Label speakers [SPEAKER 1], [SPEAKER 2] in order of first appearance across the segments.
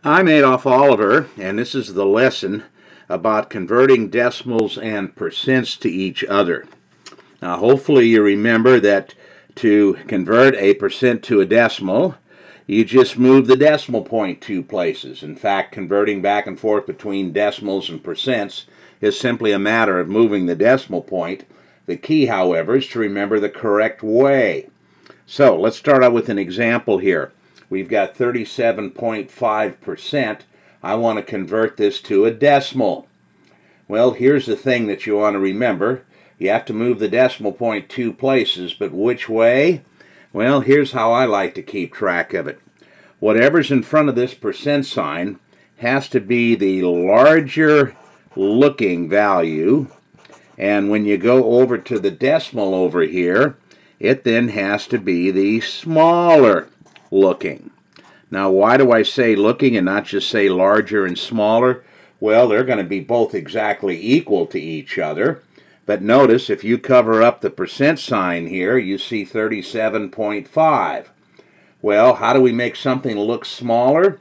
[SPEAKER 1] I'm Adolph Oliver, and this is the lesson about converting decimals and percents to each other. Now, hopefully you remember that to convert a percent to a decimal, you just move the decimal point two places. In fact, converting back and forth between decimals and percents is simply a matter of moving the decimal point. The key, however, is to remember the correct way. So let's start out with an example here. We've got 37.5%. I want to convert this to a decimal. Well, here's the thing that you want to remember. You have to move the decimal point two places, but which way? Well, here's how I like to keep track of it. Whatever's in front of this percent sign has to be the larger looking value, and when you go over to the decimal over here, it then has to be the smaller looking. Now, why do I say looking and not just say larger and smaller? Well, they're going to be both exactly equal to each other. But notice, if you cover up the percent sign here, you see 37.5. Well, how do we make something look smaller?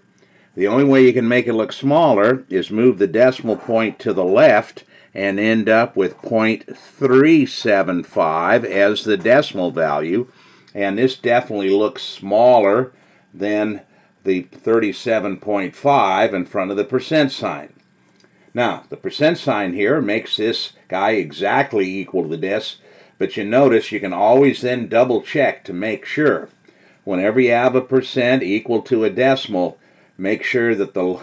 [SPEAKER 1] The only way you can make it look smaller is move the decimal point to the left and end up with 0.375 as the decimal value. And this definitely looks smaller than the 37.5 in front of the percent sign. Now, the percent sign here makes this guy exactly equal to this, but you notice you can always then double check to make sure. Whenever you have a percent equal to a decimal, make sure that the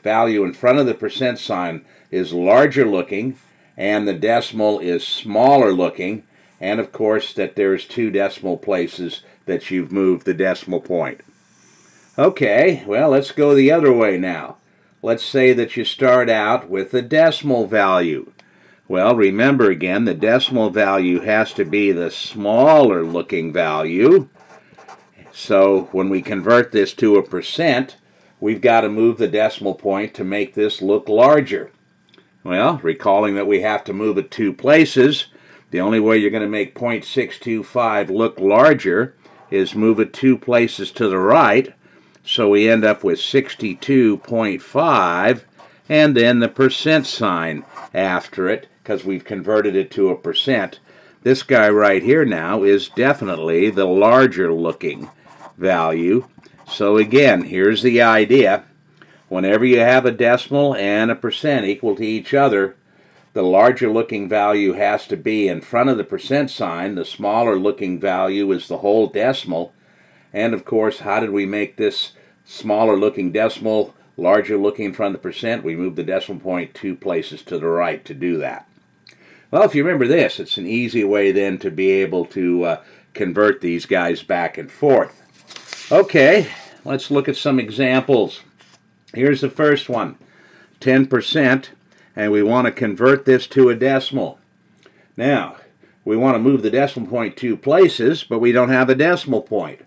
[SPEAKER 1] value in front of the percent sign is larger looking and the decimal is smaller looking, and of course that there's two decimal places that you've moved the decimal point. Okay, well, let's go the other way now. Let's say that you start out with a decimal value. Well, remember again, the decimal value has to be the smaller looking value. So when we convert this to a percent, we've got to move the decimal point to make this look larger. Well, recalling that we have to move it two places, the only way you're going to make 0.625 look larger is move it two places to the right. So we end up with 62.5 and then the percent sign after it because we've converted it to a percent. This guy right here now is definitely the larger looking value. So again, here's the idea. Whenever you have a decimal and a percent equal to each other, the larger looking value has to be in front of the percent sign. The smaller looking value is the whole decimal. And of course, how did we make this smaller looking decimal larger looking in front of the percent? We moved the decimal point two places to the right to do that. Well, if you remember this, it's an easy way then to be able to convert these guys back and forth. Okay, let's look at some examples. Here's the first one, 10%, and we want to convert this to a decimal. Now, we want to move the decimal point two places, but we don't have a decimal point.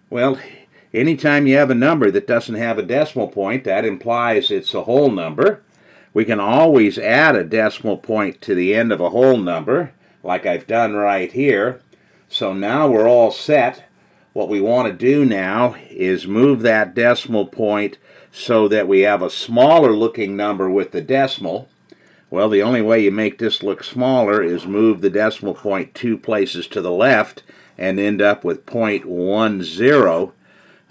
[SPEAKER 1] Well, anytime you have a number that doesn't have a decimal point, that implies it's a whole number. We can always add a decimal point to the end of a whole number, like I've done right here. So now we're all set. What we want to do now is move that decimal point so that we have a smaller looking number with the decimal. Well, the only way you make this look smaller is move the decimal point two places to the left and end up with 0.10.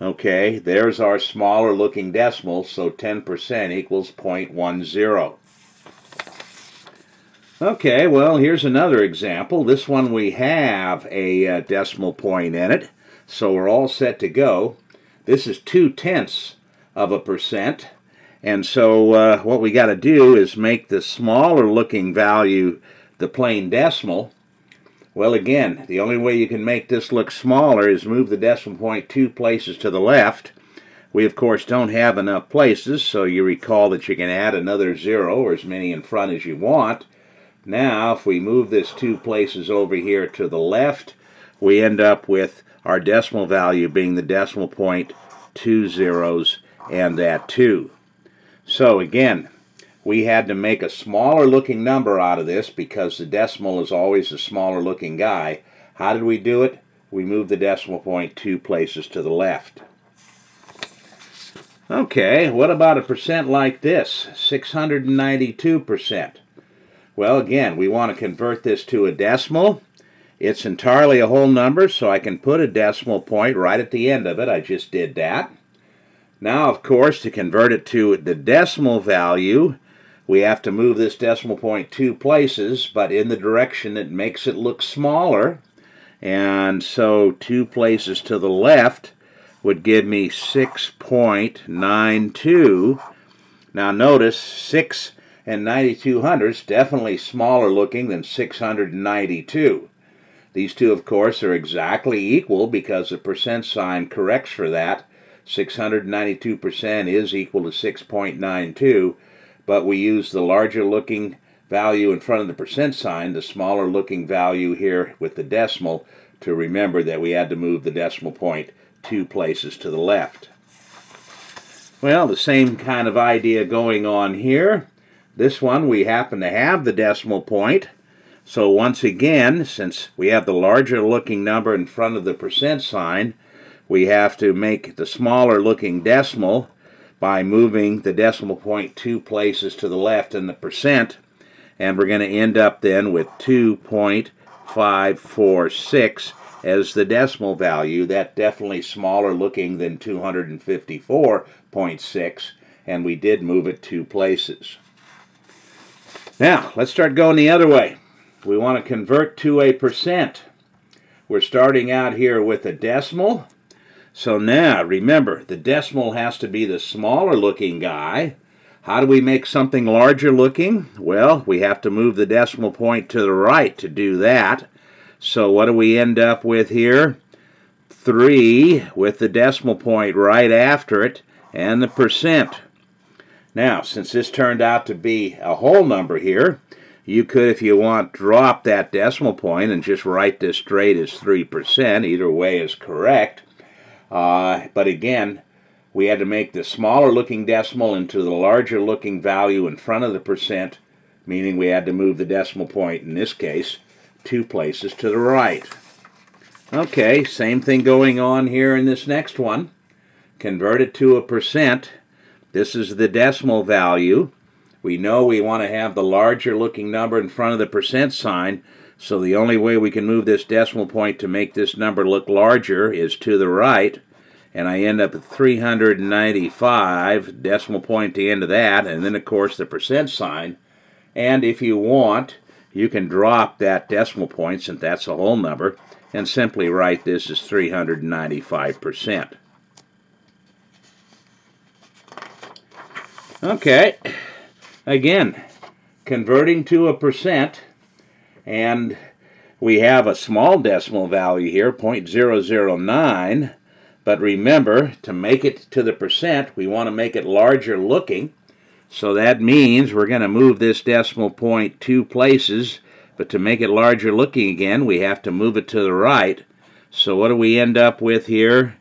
[SPEAKER 1] Okay, there's our smaller looking decimal, so 10% equals 0.10. Okay, well, here's another example. This one we have a decimal point in it, so we're all set to go. This is 0.2 of a percent, and so what we got to do is make the smaller looking value the plain decimal. Well, again, the only way you can make this look smaller is move the decimal point two places to the left. We, of course, don't have enough places, so you recall that you can add another 0 or as many in front as you want. Now, if we move this two places over here to the left, we end up with our decimal value being the decimal point, two zeros, and that 2. So, again, we had to make a smaller looking number out of this because the decimal is always a smaller looking guy. How did we do it? We moved the decimal point two places to the left. Okay, what about a percent like this? 692%. Well, again, we want to convert this to a decimal. It's entirely a whole number, so I can put a decimal point right at the end of it. I just did that. Now, of course, to convert it to the decimal value, we have to move this decimal point 2 places, but in the direction that makes it look smaller. And so 2 places to the left would give me 6.92. Now notice 6 and 9200ths definitely smaller looking than 692. These two, of course, are exactly equal because the percent sign corrects for that. 692% is equal to 6.92, but we use the larger looking value in front of the percent sign, the smaller looking value here with the decimal, to remember that we had to move the decimal point 2 places to the left. Well, the same kind of idea going on here. This one we happen to have the decimal point. So once again, since we have the larger looking number in front of the percent sign, we have to make the smaller looking decimal by moving the decimal point 2 places to the left in the percent. And we're going to end up then with 2.546 as the decimal value. That's definitely smaller looking than 254.6, and we did move it 2 places. Now, let's start going the other way. We want to convert to a percent. We're starting out here with a decimal. So now, remember, the decimal has to be the smaller looking guy. How do we make something larger looking? Well, we have to move the decimal point to the right to do that. So what do we end up with here? 3 with the decimal point right after it and the percent. Now, since this turned out to be a whole number here, you could, if you want, drop that decimal point and just write this straight as 3%. Either way is correct. But again, we had to make the smaller looking decimal into the larger looking value in front of the percent, meaning we had to move the decimal point, in this case, 2 places to the right. Okay, same thing going on here in this next one. Convert it to a percent. This is the decimal value. We know we want to have the larger looking number in front of the percent sign, so the only way we can move this decimal point to make this number look larger is to the right. And I end up at 395, decimal point at the end of that, and then of course the percent sign. And if you want, you can drop that decimal point, since that's a whole number, and simply write this as 395%. Okay, again, converting to a percent, and we have a small decimal value here, 0.009, but remember, to make it to the percent, we want to make it larger looking, so that means we're going to move this decimal point 2 places, but to make it larger looking again, we have to move it to the right. So what do we end up with here?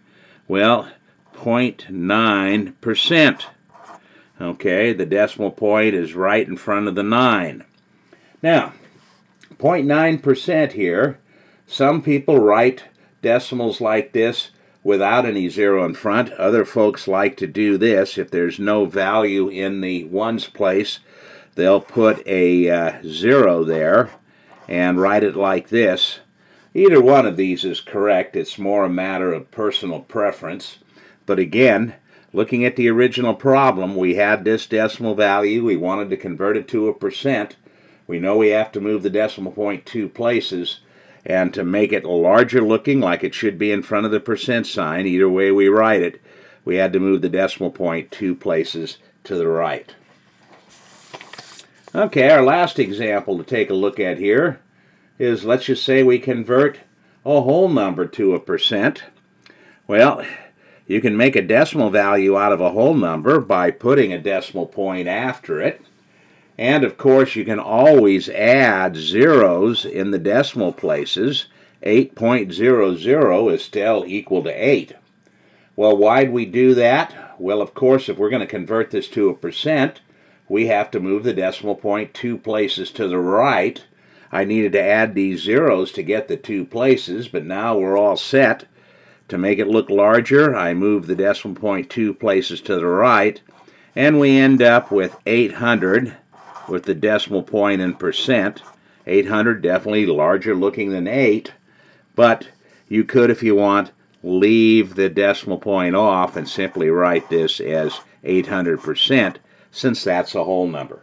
[SPEAKER 1] Well, 0.9%. Okay, the decimal point is right in front of the 9. Now, 0.9% here, some people write decimals like this without any zero in front. Other folks like to do this. If there's no value in the ones place, they'll put a 0 there and write it like this. Either one of these is correct. It's more a matter of personal preference. But again, looking at the original problem, we had this decimal value. We wanted to convert it to a percent. We know we have to move the decimal point 2 places. And to make it larger looking, like it should be in front of the percent sign, either way we write it, we had to move the decimal point 2 places to the right. Okay, our last example to take a look at here is, let's just say we convert a whole number to a percent. Well, you can make a decimal value out of a whole number by putting a decimal point after it. And of course, you can always add zeros in the decimal places. 8.00 is still equal to 8. Well, why'd we do that? Well, of course, if we're going to convert this to a percent, we have to move the decimal point 2 places to the right. I needed to add these zeros to get the 2 places, but now we're all set. To make it look larger, I move the decimal point 2 places to the right, and we end up with 800 with the decimal point in percent. 800 definitely larger looking than 8, but you could, if you want, leave the decimal point off and simply write this as 800%, since that's a whole number.